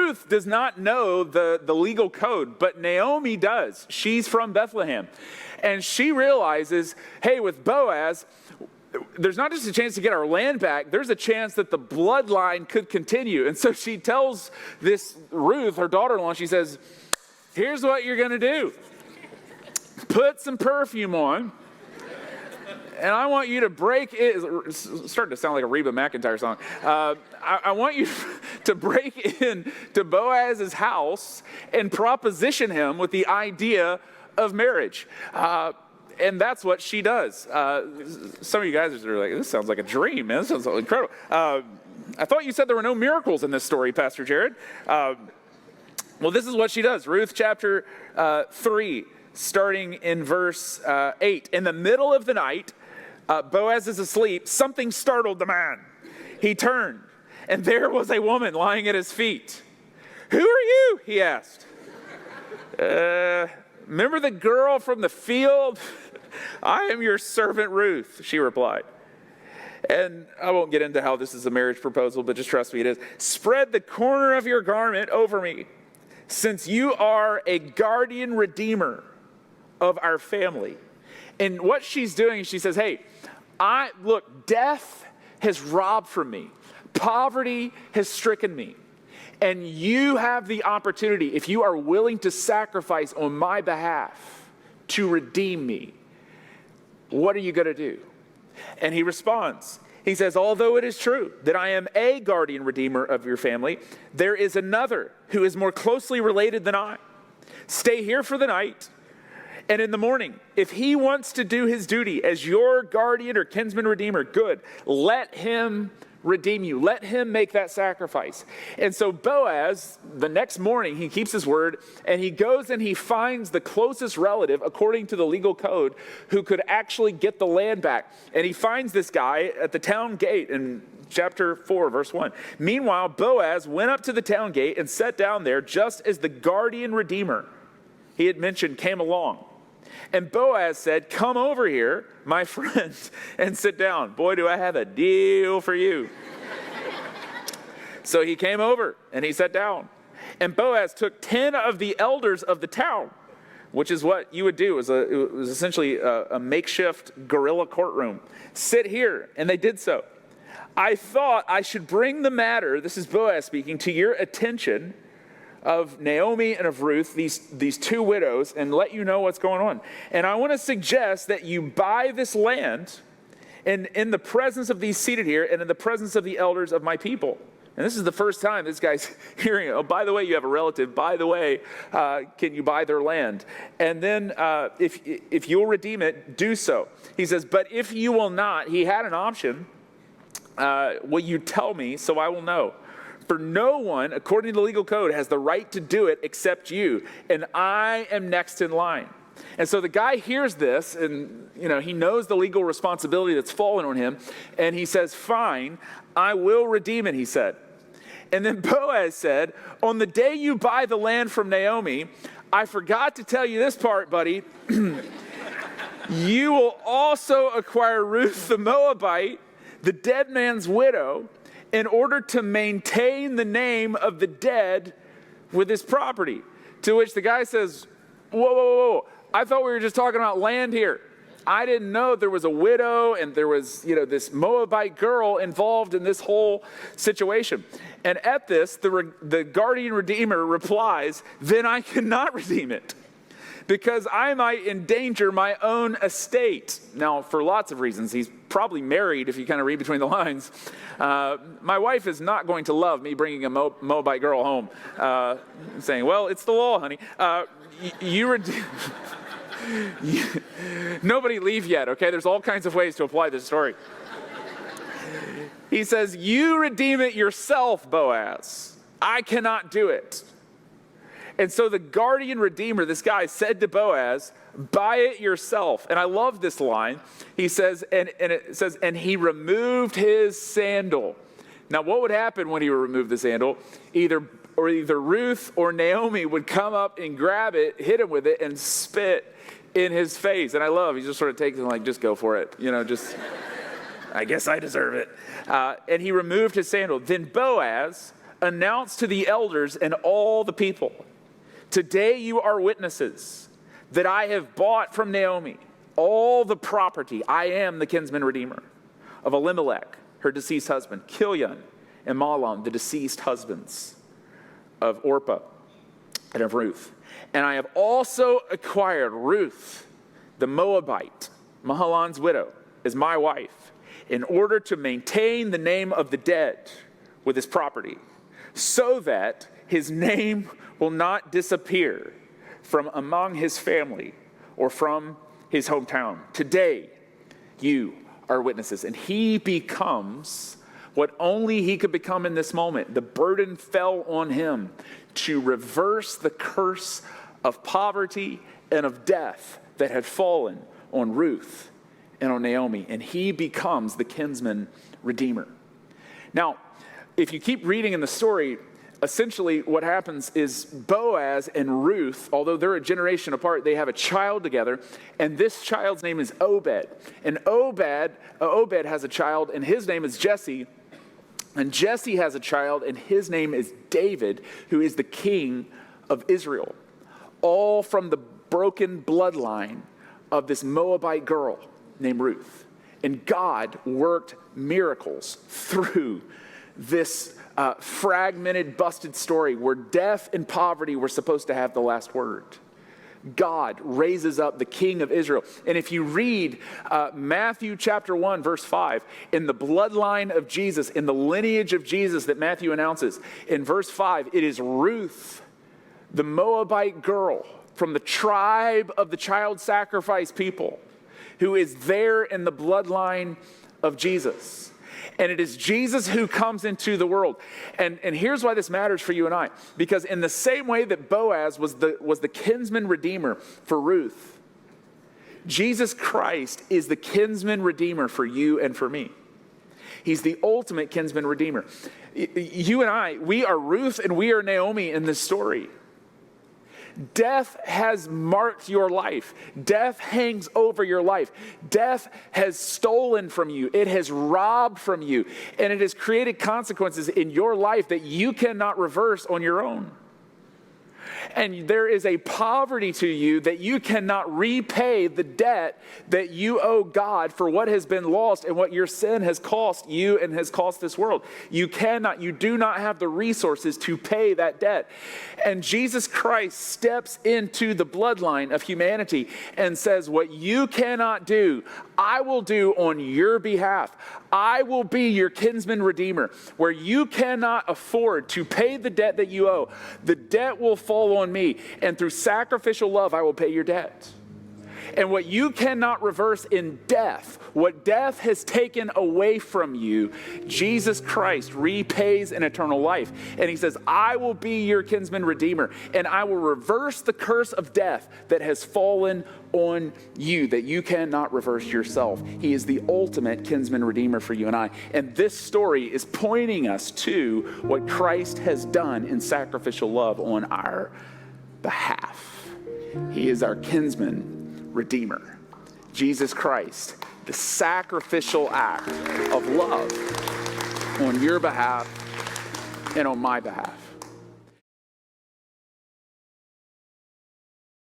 Ruth does not know the legal code, but Naomi does. She's from Bethlehem. And she realizes, hey, with Boaz, there's not just a chance to get our land back, there's a chance that the bloodline could continue. And so she tells this Ruth, her daughter-in-law, she says, here's what you're going to do. Put some perfume on, and I want you to break it. It's starting to sound like a Reba McEntire song. I want you to break in to Boaz's house and proposition him with the idea of marriage. And that's what she does. Some of you guys are like, this sounds like a dream, man. This sounds incredible. I thought you said there were no miracles in this story, Pastor Jared. Well, this is what she does. Ruth chapter 3, starting in verse 8. In the middle of the night, Boaz is asleep. Something startled the man. He turned, and there was a woman lying at his feet. Who are you? He asked. Remember the girl from the field? I am your servant Ruth, she replied. And I won't get into how this is a marriage proposal, but just trust me, it is. Spread the corner of your garment over me, since you are a guardian redeemer of our family. And what she's doing, she says, hey, look, death has robbed from me. Poverty has stricken me. And you have the opportunity, if you are willing to sacrifice on my behalf to redeem me, what are you going to do? And he responds. He says, although it is true that I am a guardian redeemer of your family, there is another who is more closely related than I. Stay here for the night, and in the morning, if he wants to do his duty as your guardian or kinsman redeemer, good. Let him redeem you. Let him make that sacrifice. And so Boaz, the next morning, he keeps his word, and he goes and he finds the closest relative, according to the legal code, who could actually get the land back. And he finds this guy at the town gate in chapter 4, verse 1. Meanwhile, Boaz went up to the town gate and sat down there just as the guardian redeemer he had mentioned came along. And Boaz said, come over here, my friend, and sit down. Boy, do I have a deal for you. So he came over and he sat down. And Boaz took 10 of the elders of the town, which is what you would do. It was essentially a makeshift guerrilla courtroom. Sit here. And they did so. I thought I should bring the matter, this is Boaz speaking, to your attention of Naomi and of Ruth, these two widows, and let you know what's going on. And I want to suggest that you buy this land in the presence of these seated here and in the presence of the elders of my people. And this is the first time this guy's hearing, oh, by the way, you have a relative. By the way, can you buy their land? And then if you'll redeem it, do so. He says, but if you will not, he had an option. Will you tell me so I will know? For no one, according to the legal code, has the right to do it except you, and I am next in line. And so the guy hears this, and he knows the legal responsibility that's fallen on him, and he says, fine, I will redeem it, he said. And then Boaz said, on the day you buy the land from Naomi, I forgot to tell you this part, buddy, you will also acquire Ruth the Moabite, the dead man's widow, in order to maintain the name of the dead with his property. To which the guy says, whoa. I thought we were just talking about land here. I didn't know there was a widow and there was, this Moabite girl involved in this whole situation. And at this, the guardian redeemer replies, then I cannot redeem it, because I might endanger my own estate. Now, for lots of reasons. He's probably married, if you kind of read between the lines. My wife is not going to love me bringing a Moabite girl home, saying, well, it's the law, honey. Nobody leave yet, okay? There's all kinds of ways to apply this story. He says, you redeem it yourself, Boaz. I cannot do it. And so the guardian redeemer, this guy, said to Boaz, buy it yourself. And I love this line. He says, and it says, and he removed his sandal. Now, what would happen when he removed the sandal? Either Ruth or Naomi would come up and grab it, hit him with it, and spit in his face. And I love, he just sort of takes it like, just go for it. I guess I deserve it. And he removed his sandal. Then Boaz, announce to the elders and all the people, today you are witnesses that I have bought from Naomi all the property. I am the kinsman redeemer of Elimelech, her deceased husband, Kilion and Mahlon, the deceased husbands of Orpah and of Ruth. And I have also acquired Ruth, the Moabite, Mahlon's widow, as my wife, in order to maintain the name of the dead with his property, so that his name will not disappear from among his family or from his hometown. Today, you are witnesses. And he becomes what only he could become in this moment. The burden fell on him to reverse the curse of poverty and of death that had fallen on Ruth and on Naomi. And he becomes the kinsman redeemer. Now, if you keep reading in the story, essentially what happens is Boaz and Ruth, although they're a generation apart, they have a child together, and this child's name is Obed. And Obed has a child, and his name is Jesse. And Jesse has a child, and his name is David, who is the king of Israel. All from the broken bloodline of this Moabite girl named Ruth. And God worked miracles through this fragmented, busted story where death and poverty were supposed to have the last word. God raises up the king of Israel. And if you read Matthew chapter 1, verse 5, in the bloodline of Jesus, in the lineage of Jesus that Matthew announces, in verse 5, it is Ruth, the Moabite girl from the tribe of the child sacrifice people, who is there in the bloodline of Jesus. And it is Jesus who comes into the world. And here's why this matters for you and I. Because in the same way that Boaz was the kinsman redeemer for Ruth, Jesus Christ is the kinsman redeemer for you and for me. He's the ultimate kinsman redeemer. You and I, we are Ruth and we are Naomi in this story. Death has marked your life. Death hangs over your life. Death has stolen from you. It has robbed from you. And it has created consequences in your life that you cannot reverse on your own. And there is a poverty to you that you cannot repay the debt that you owe God for what has been lost and what your sin has cost you and has cost this world. You do not have the resources to pay that debt. And Jesus Christ steps into the bloodline of humanity and says, what you cannot do, I will do on your behalf. I will be your kinsman redeemer. Where you cannot afford to pay the debt that you owe, the debt will fall on me. And through sacrificial love, I will pay your debt. And what you cannot reverse in death, what death has taken away from you, Jesus Christ repays in eternal life. And he says, I will be your kinsman redeemer, and I will reverse the curse of death that has fallen on you, that you cannot reverse yourself. He is the ultimate kinsman redeemer for you and I. And this story is pointing us to what Christ has done in sacrificial love on our behalf. He is our kinsman redeemer. Jesus Christ, the sacrificial act of love on your behalf and on my behalf.